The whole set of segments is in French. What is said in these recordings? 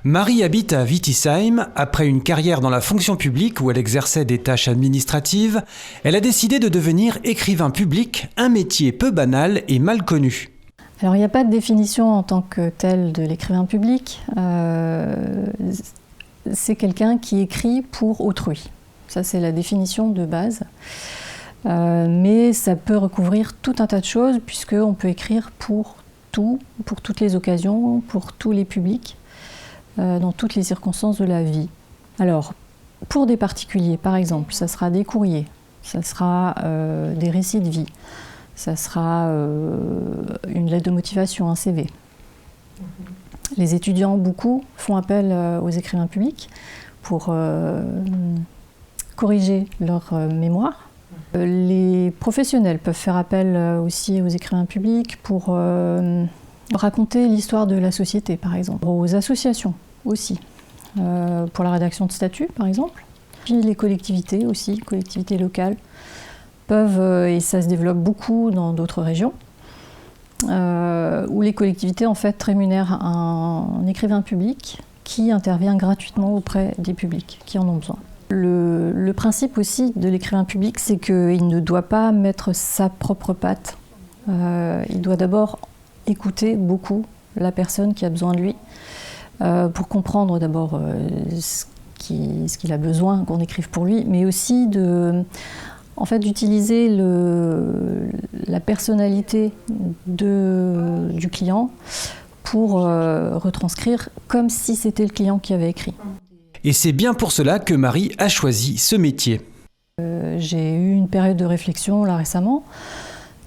Marie habite à Wittisheim. Après une carrière dans la fonction publique où elle exerçait des tâches administratives, elle a décidé de devenir écrivain public, un métier peu banal et mal connu. Alors il n'y a pas de définition en tant que telle de l'écrivain public. C'est quelqu'un qui écrit pour autrui. Ça c'est la définition de base. Mais ça peut recouvrir tout un tas de choses puisqu'on peut écrire pour tout, pour toutes les occasions, pour tous les publics. Dans toutes les circonstances de la vie. Alors, pour des particuliers, par exemple, ça sera des courriers, ça sera des récits de vie, ça sera une lettre de motivation, un CV. Les étudiants, beaucoup, font appel aux écrivains publics pour corriger leur mémoire. Les professionnels peuvent faire appel aussi aux écrivains publics pour raconter l'histoire de la société, par exemple. Aux associations aussi, pour la rédaction de statuts, par exemple. Puis les collectivités aussi, collectivités locales, peuvent, et ça se développe beaucoup dans d'autres régions, où les collectivités en fait rémunèrent un écrivain public qui intervient gratuitement auprès des publics qui en ont besoin. Le principe aussi de l'écrivain public, c'est qu'il ne doit pas mettre sa propre patte. Il doit d'abord écouter beaucoup la personne qui a besoin de lui pour comprendre d'abord ce qu'il a besoin qu'on écrive pour lui, mais aussi d'utiliser la personnalité du client pour retranscrire comme si c'était le client qui avait écrit. Et c'est bien pour cela que Marie a choisi ce métier. J'ai eu une période de réflexion là récemment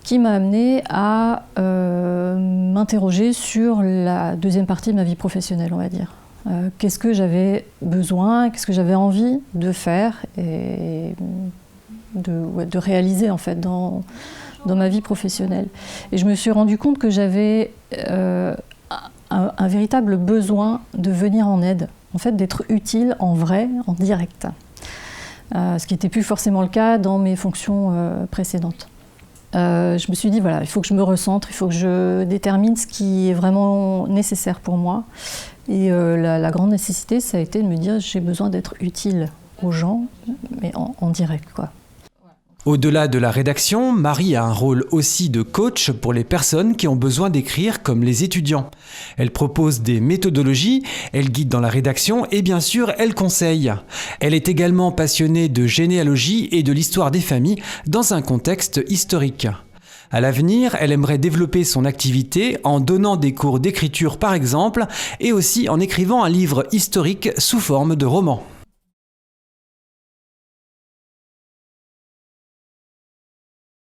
qui m'a amenée à m'interroger sur la deuxième partie de ma vie professionnelle, on va dire. Qu'est-ce que j'avais besoin, qu'est-ce que j'avais envie de faire et de réaliser en fait dans ma vie professionnelle. Et je me suis rendu compte que j'avais un véritable besoin de venir en aide, en fait d'être utile en vrai, en direct. Ce qui n'était plus forcément le cas dans mes fonctions précédentes. Je me suis dit, voilà, il faut que je me recentre, il faut que je détermine ce qui est vraiment nécessaire pour moi. Et la grande nécessité, ça a été de me dire, j'ai besoin d'être utile aux gens, mais en direct, quoi. Au-delà de la rédaction, Marie a un rôle aussi de coach pour les personnes qui ont besoin d'écrire comme les étudiants. Elle propose des méthodologies, elle guide dans la rédaction et bien sûr, elle conseille. Elle est également passionnée de généalogie et de l'histoire des familles dans un contexte historique. À l'avenir, elle aimerait développer son activité en donnant des cours d'écriture par exemple et aussi en écrivant un livre historique sous forme de roman.